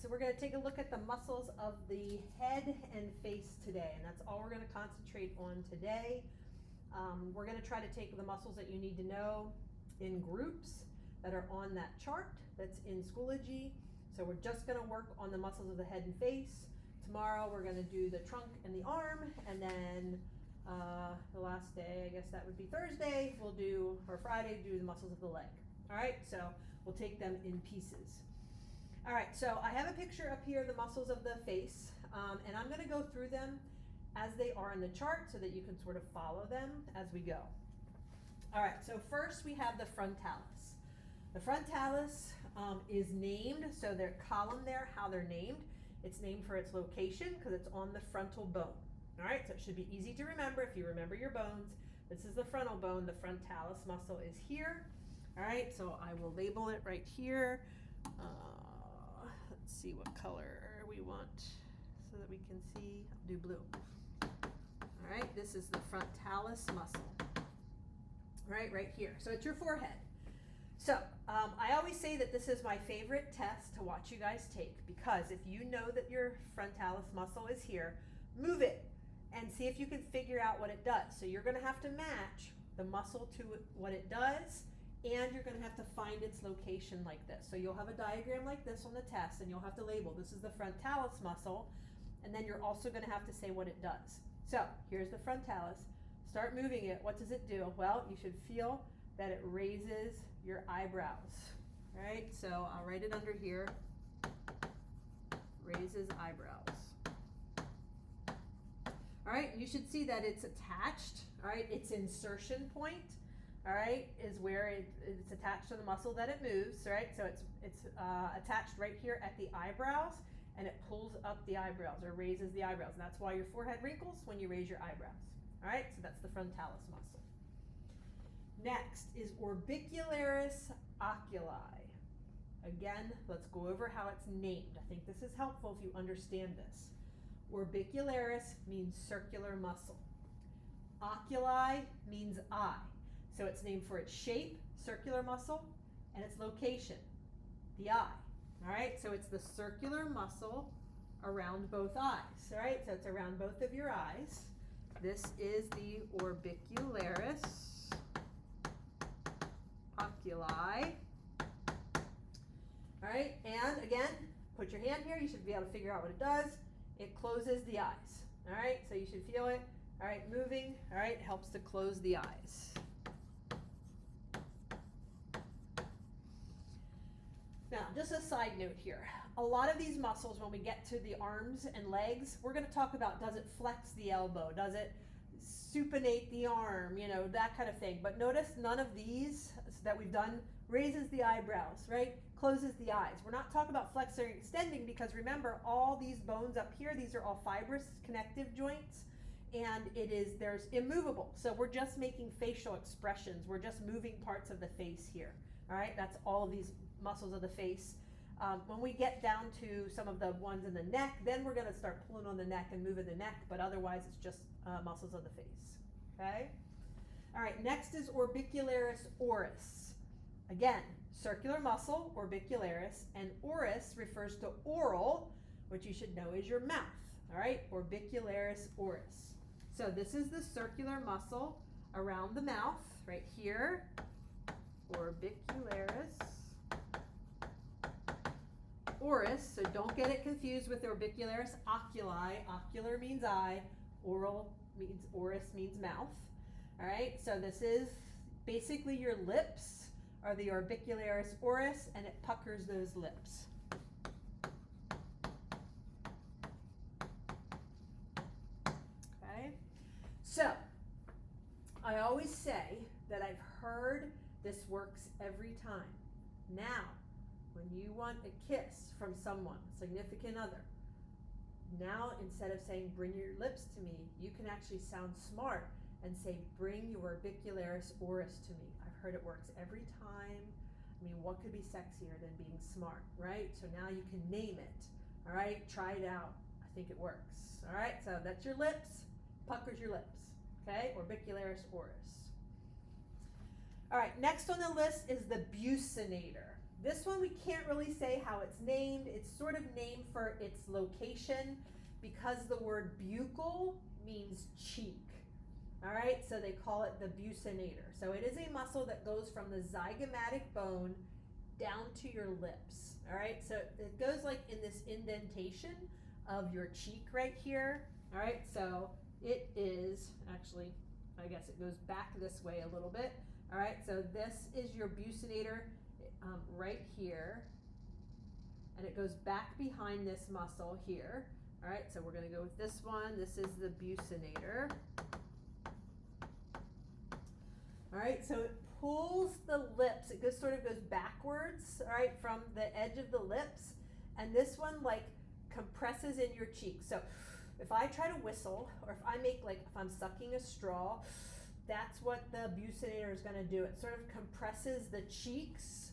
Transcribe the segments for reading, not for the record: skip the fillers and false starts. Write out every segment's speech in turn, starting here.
so we're going to take a look at the muscles of the head and face today, and that's all we're going to concentrate on today. We're going to try to take the muscles that you need to know in groups that are on that chart that's in Schoology. So we're just going to work on the muscles of the head and face. Tomorrow we're going to do the trunk and the arm, and then the last day, I guess that would be Thursday, or Friday, do the muscles of the leg. All right, so we'll take them in pieces. All right, so I have a picture up here, the muscles of the face, and I'm going to go through them as they are in the chart so that you can sort of follow them as we go. All right, so first we have the frontalis. The frontalis is named, so their column there, how they're named, it's named for its location because it's on the frontal bone. All right, so it should be easy to remember if you remember your bones. This is the frontal bone, the frontalis muscle is here. All right, so I will label it right here. Let's see what color we want so that we can see. I'll do blue. All right, this is the frontalis muscle. All right here. So it's your forehead. So I always say that this is my favorite test to watch you guys take, because if you know that your frontalis muscle is here, move it and see if you can figure out what it does. So you're going to have to match the muscle to what it does, and you're going to have to find its location like this. So you'll have a diagram like this on the test, and you'll have to label, this is the frontalis muscle, and then you're also going to have to say what it does. So here's the frontalis. Start moving it. What does it do? Well, you should feel that it raises your eyebrows. All right, so I'll write it under here. Raises eyebrows. All right, you should see that it's attached. All right, its insertion point, all right, is where it's attached to the muscle that it moves. Right, so it's attached right here at the eyebrows, and it pulls up the eyebrows or raises the eyebrows. And that's why your forehead wrinkles when you raise your eyebrows. All right, so that's the frontalis muscle. Next is orbicularis oculi. Again, let's go over how it's named. I think this is helpful if you understand this. Orbicularis means circular muscle. Oculi means eye. So it's named for its shape, circular muscle, and its location, the eye. All right, so it's the circular muscle around both eyes. All right, so it's around both of your eyes. This is the orbicularis oculi. All right, and again, put your hand here. You should be able to figure out what it does. It closes the eyes. All right, so you should feel it. All right, moving. All right, helps to close the eyes. Now, just a side note here. A lot of these muscles, when we get to the arms and legs, we're going to talk about, does it flex the elbow? Does it supinate the arm? You know, that kind of thing. But notice none of these that we've done raises the eyebrows, right? Closes the eyes. We're not talking about flexing or extending, because remember, all these bones up here, these are all fibrous connective joints, and there's immovable. So we're just making facial expressions. We're just moving parts of the face here. All right, that's all of these muscles of the face. When we get down to some of the ones in the neck, then we're going to start pulling on the neck and moving the neck, but otherwise it's just muscles of the face. Okay? All right, next is orbicularis oris. Again, circular muscle, orbicularis, and oris refers to oral, which you should know is your mouth. All right, orbicularis oris. So this is the circular muscle around the mouth, right here. Orbicularis oris, so don't get it confused with orbicularis oculi. Ocular means eye, oris means mouth. All right, so this is basically your lips are the orbicularis oris, and it puckers those lips. Okay, so I always say that I've heard this works every time. Now, when you want a kiss from someone, significant other, now instead of saying bring your lips to me, you can actually sound smart and say bring your orbicularis oris to me. I've heard it works every time. I mean, what could be sexier than being smart, right? So now you can name it. All right, try it out. I think it works. All right, so that's your lips, puckers your lips. Okay, orbicularis oris. All right, next on the list is the buccinator. This one we can't really say how it's named. It's sort of named for its location because the word buccal means cheek. All right, so they call it the buccinator. So it is a muscle that goes from the zygomatic bone down to your lips. All right, so it goes like in this indentation of your cheek right here. All right, so it is actually, I guess it goes back this way a little bit. All right, so this is your buccinator right here, and it goes back behind this muscle here. All right, so we're going to go with this one. This is the buccinator. All right, so it pulls the lips. It goes, sort of goes backwards, all right, from the edge of the lips, and this one like compresses in your cheek. So if I try to whistle, or if I make like, if I'm sucking a straw, that's what the buccinator is going to do. It sort of compresses the cheeks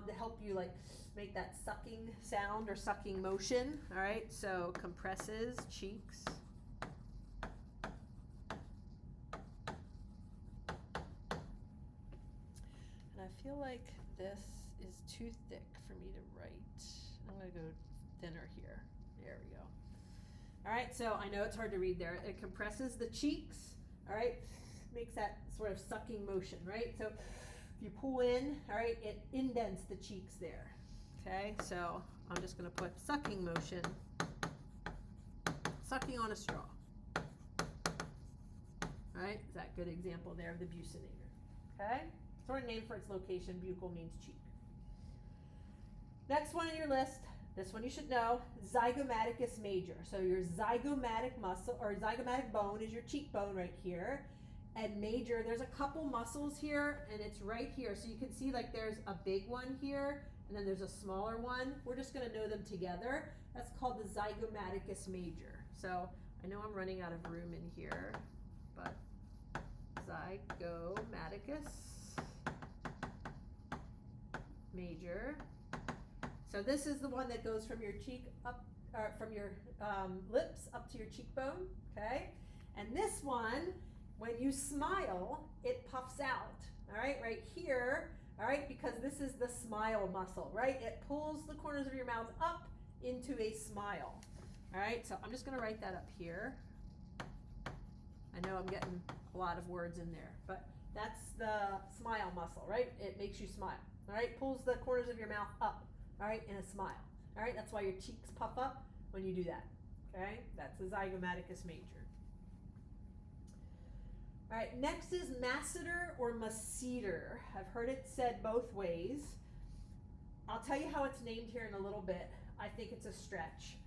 to help you like make that sucking sound or sucking motion. All right, so compresses cheeks. And I feel like this is too thick for me to write. I'm going to go thinner here. There we go. All right, so I know it's hard to read there. It compresses the cheeks, all right, makes that sort of sucking motion, right? So if you pull in, all right, it indents the cheeks there, okay? So I'm just going to put sucking motion, sucking on a straw, all right? Is that a good example there of the buccinator, okay? Sort of named for its location. Buccal means cheek. Next one on your list, this one you should know, zygomaticus major. So your zygomatic muscle, or zygomatic bone, is your cheekbone right here. And major, there's a couple muscles here, and it's right here. So you can see like there's a big one here, and then there's a smaller one. We're just going to know them together. That's called the zygomaticus major. So I know I'm running out of room in here, but zygomaticus major. So this is the one that goes from your cheek up, or from your lips up to your cheekbone, okay? And this one, when you smile, it puffs out, all right here, all right, because this is the smile muscle, right? It pulls the corners of your mouth up into a smile, all right? So I'm just gonna write that up here. I know I'm getting a lot of words in there, but that's the smile muscle, right? It makes you smile, all right? Pulls the corners of your mouth up, all right, in a smile, all right? That's why your cheeks puff up when you do that, okay? That's the zygomaticus major. All right, next is masseter or masseter. I've heard it said both ways. I'll tell you how it's named here in a little bit. I think it's a stretch.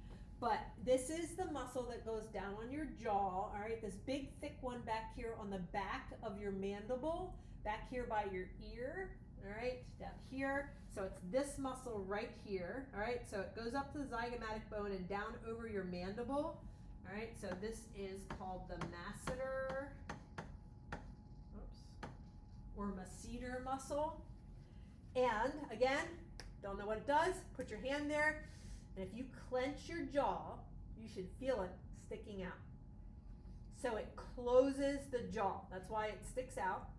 But this is the muscle that goes down on your jaw, all right? This big thick one back here on the back of your mandible, back here by your ear, all right, down here. So it's this muscle right here, all right? So it goes up to the zygomatic bone and down over your mandible, all right? So this is called the masseter, or masseter muscle. And again, don't know what it does, put your hand there, and if you clench your jaw, you should feel it sticking out. So it closes the jaw. That's why it sticks out.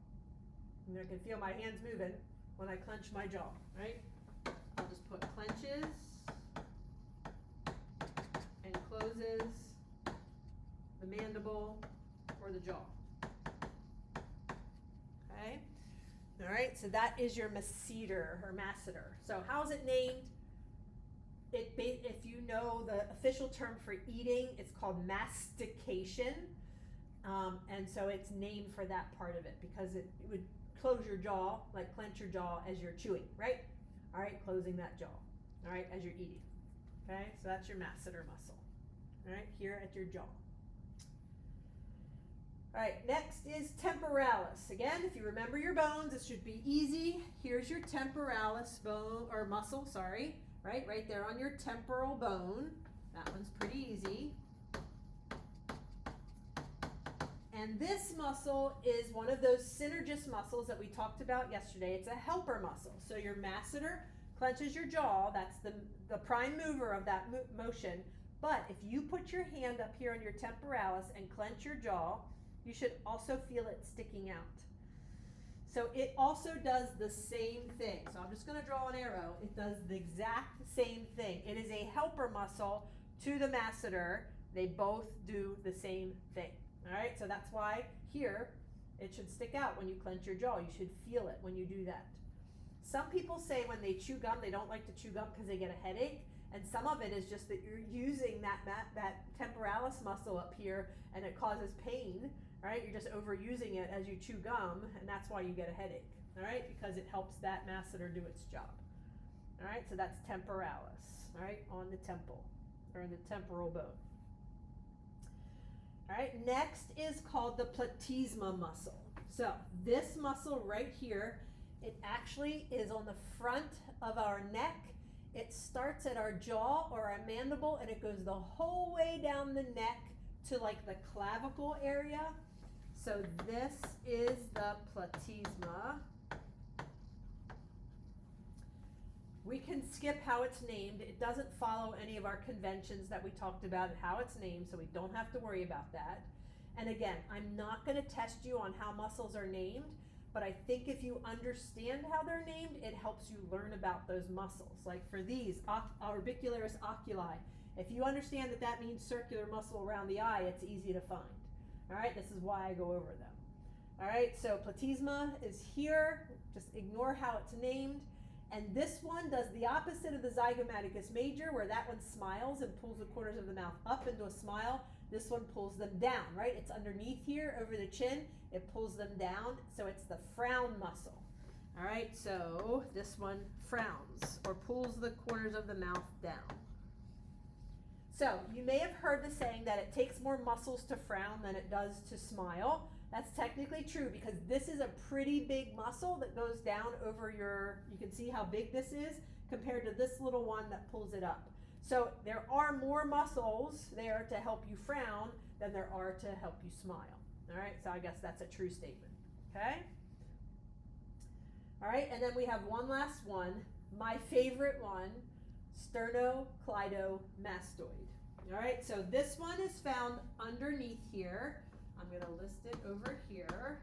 And I can feel my hands moving when I clench my jaw, right? I'll just put clenches and closes the mandible or the jaw. Okay? All right, so that is your masseter or masseter. So how's it named? If you know the official term for eating, it's called mastication. And so it's named for that part of it because it would close your jaw, like clench your jaw as you're chewing, right? All right, closing that jaw, all right, as you're eating. Okay, so that's your masseter muscle, all right, here at your jaw. All right, next is temporalis. Again, if you remember your bones, it should be easy. Here's your temporalis bone, or muscle, sorry, right there on your temporal bone. That one's pretty easy. And this muscle is one of those synergist muscles that we talked about yesterday. It's a helper muscle. So your masseter clenches your jaw. That's the prime mover of that motion. But if you put your hand up here on your temporalis and clench your jaw, you should also feel it sticking out. So it also does the same thing. So I'm just going to draw an arrow. It does the exact same thing. It is a helper muscle to the masseter. They both do the same thing. All right, so that's why here it should stick out when you clench your jaw. You should feel it when you do that. Some people say when they chew gum, they don't like to chew gum because they get a headache. And some of it is just that you're using that temporalis muscle up here and it causes pain, right? You're just overusing it as you chew gum, and that's why you get a headache, all right? Because it helps that masseter do its job. All right, so that's temporalis, all right, on the temple or in the temporal bone. All right, next is called the platysma muscle. So this muscle right here, it actually is on the front of our neck. It starts at our jaw or our mandible and it goes the whole way down the neck to like the clavicle area. So this is the platysma. We can skip how it's named. It doesn't follow any of our conventions that we talked about and how it's named, so we don't have to worry about that. And again, I'm not going to test you on how muscles are named, but I think if you understand how they're named, it helps you learn about those muscles. Like for these, orbicularis oculi, if you understand that that means circular muscle around the eye, it's easy to find. All right, this is why I go over them. All right, so platysma is here. Just ignore how it's named. And this one does the opposite of the zygomaticus major, where that one smiles and pulls the corners of the mouth up into a smile. This one pulls them down, right? It's underneath here over the chin. It pulls them down, so it's the frown muscle. All right, so this one frowns or pulls the corners of the mouth down. So you may have heard the saying that it takes more muscles to frown than it does to smile. That's technically true because this is a pretty big muscle that goes down over your, you can see how big this is compared to this little one that pulls it up. So there are more muscles there to help you frown than there are to help you smile. All right, so I guess that's a true statement, okay? All right, and then we have one last one, my favorite one, sternocleidomastoid. All right, so this one is found underneath here. I'm going to list it over here.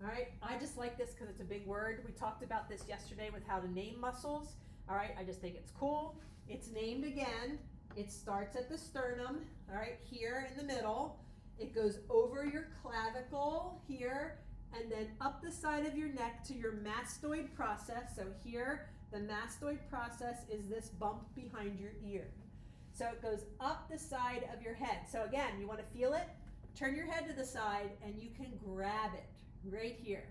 All right, I just like this because it's a big word. We talked about this yesterday with how to name muscles. All right, I just think it's cool. It's named again. It starts at the sternum, all right, here in the middle. It goes over your clavicle here and then up the side of your neck to your mastoid process. So here, the mastoid process is this bump behind your ear. So it goes up the side of your head. So again, you want to feel it? Turn your head to the side and you can grab it right here.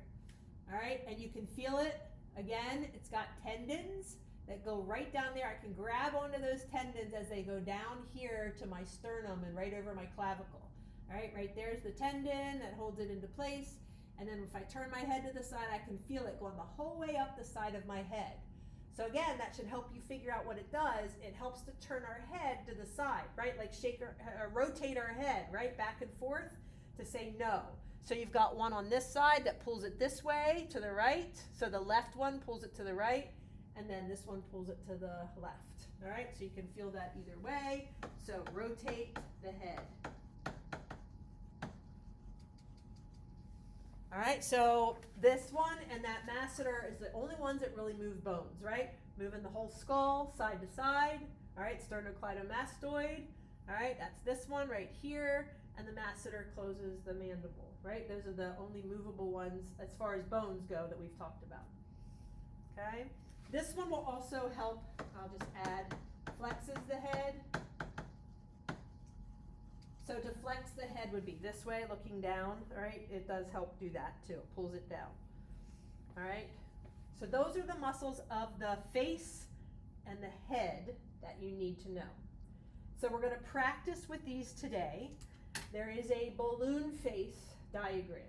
All right, and you can feel it. Again, it's got tendons that go right down there. I can grab onto those tendons as they go down here to my sternum and right over my clavicle. All right, right there's the tendon that holds it into place. And then if I turn my head to the side, I can feel it going the whole way up the side of my head. So again, that should help you figure out what it does. It helps to turn our head to the side, right? Like rotate our head, right? Back and forth to say no. So you've got one on this side that pulls it this way to the right. So the left one pulls it to the right, and then this one pulls it to the left. All right, so you can feel that either way. So rotate the head. All right, so this one and that masseter is the only ones that really move bones, right? Moving the whole skull side to side. All right, sternocleidomastoid. All right, that's this one right here. And the masseter closes the mandible, right? Those are the only movable ones as far as bones go that we've talked about. Okay, this one will also help, I'll just add, flexes the head. So to flex the head would be this way, looking down, all right? It does help do that too, it pulls it down. All right, so those are the muscles of the face and the head that you need to know. So we're gonna practice with these today. There is a balloon face diagram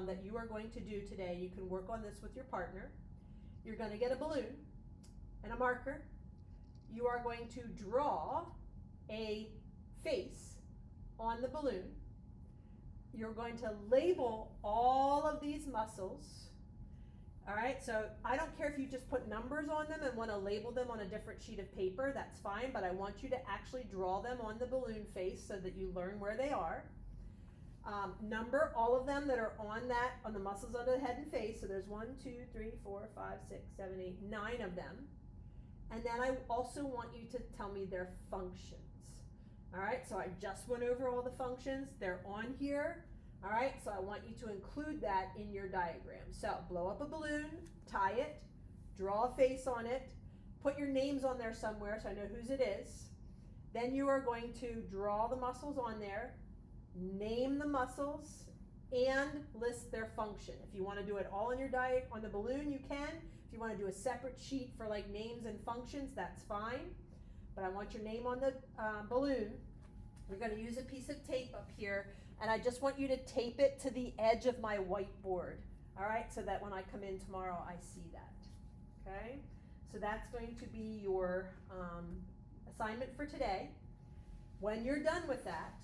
that you are going to do today. You can work on this with your partner. You're going to get a balloon and a marker. You are going to draw a face on the balloon. You're going to label all of these muscles. All right, so I don't care if you just put numbers on them and want to label them on a different sheet of paper, that's fine, but I want you to actually draw them on the balloon face so that you learn where they are. Number all of them that are on the muscles under the head and face. So there's 1, 2, 3, 4, 5, 6, 7, 8, 9 of them. And then I also want you to tell me their functions. All right, so I just went over all the functions. They're on here. All right, so I want you to include that in your diagram. So blow up a balloon, tie it, draw a face on it, put your names on there somewhere so I know whose it is. Then you are going to draw the muscles on there, name the muscles, and list their function. If you want to do it all in your on the balloon, you can. If you want to do a separate sheet for like names and functions, that's fine. But I want your name on the balloon. We're going to use a piece of tape up here, and I just want you to tape it to the edge of my whiteboard. All right, so that when I come in tomorrow, I see that. Okay, so that's going to be your assignment for today. When you're done with that,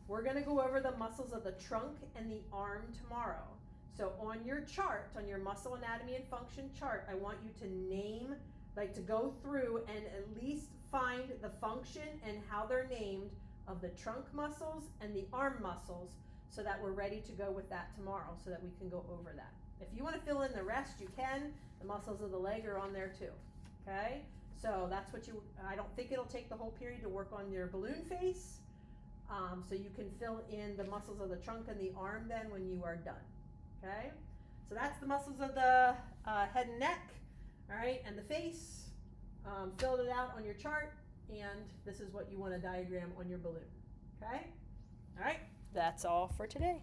we're going to go over the muscles of the trunk and the arm tomorrow. So on your chart, on your muscle anatomy and function chart, I want you to name, to go through and at least find the function and how they're named of the trunk muscles and the arm muscles so that we're ready to go with that tomorrow so that we can go over that. If you want to fill in the rest, you can. The muscles of the leg are on there too. Okay? So that's what I don't think it'll take the whole period to work on your balloon face. So you can fill in the muscles of the trunk and the arm then when you are done. Okay? So that's the muscles of the head and neck, all right, and the face. Filled it out on your chart, and this is what you want to diagram on your balloon. Okay? All right, that's all for today.